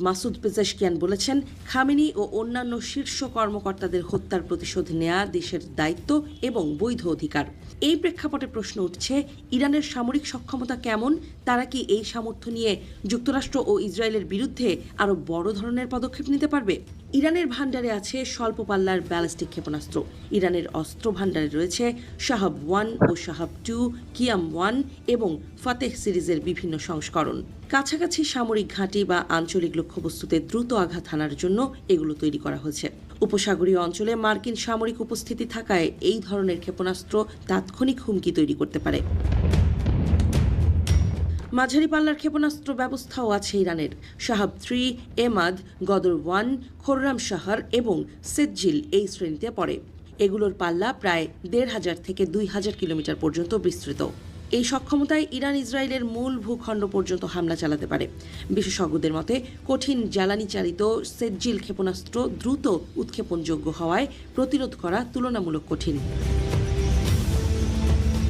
Masoud Pezeshkian বলেছেন, Khamenei ও অন্যান্য শীর্ষ কর্মকর্তাদের হত্যার প্রতিশোধ নেওয়া দেশের দায়িত্ব এবং বৈধ অধিকার। এই প্রেক্ষাপটে প্রশ্ন উঠছে, ইরানের সামরিক সক্ষমতা কেমন? তারা কি এই সামর্থ্য নিয়ে যুক্তরাষ্ট্র ও ইসরায়েলের বিরুদ্ধে আরও বড় ধরনের পদক্ষেপ নিতে পারবে? ইরানের ভান্ডারে আছে স্বল্প পাল্লার ব্যালিস্টিক ক্ষেপণাস্ত্র। ইরানের অস্ত্র ভান্ডারে রয়েছে শাহাব 1 ও শাহাব 2, কিয়াম 1 এবং ফাতেহ সিরিজের বিভিন্ন সংস্করণ। কাছাকাছি সামরিক ঘাঁটি বা আঞ্চলিক লক্ষ্যবস্তুতে দ্রুত আঘাত হানার জন্য এগুলো তৈরি করা হয়েছে। উপসাগরীয় অঞ্চলে মার্কিন সামরিক উপস্থিতি থাকায় এই ধরনের ক্ষেপণাস্ত্র তাৎক্ষণিক হুমকি তৈরি করতে পারে। মাঝারি পাল্লার ক্ষেপণাস্ত্র ব্যবস্থাও আছে ইরানের। শাহাব 3, এমাদ, গদর 1, খোররাম শাহর এবং সেজ্জিল এই শ্রেণীতে পড়ে। এগুলোর পাল্লা প্রায় ১৫০০ থেকে ২০০০ কিলোমিটার পর্যন্ত বিস্তৃত। এই সক্ষমতায় ইরান ইসরায়েলের মূল ভূখণ্ড পর্যন্ত হামলা চালাতে পারে। বিশেষজ্ঞদের মতে, কঠিন জ্বালানি চালিত সেজ্জিল ক্ষেপণাস্ত্র দ্রুত উৎক্ষেপণযোগ্য হওয়ায় প্রতিরোধ করা তুলনামূলক কঠিন।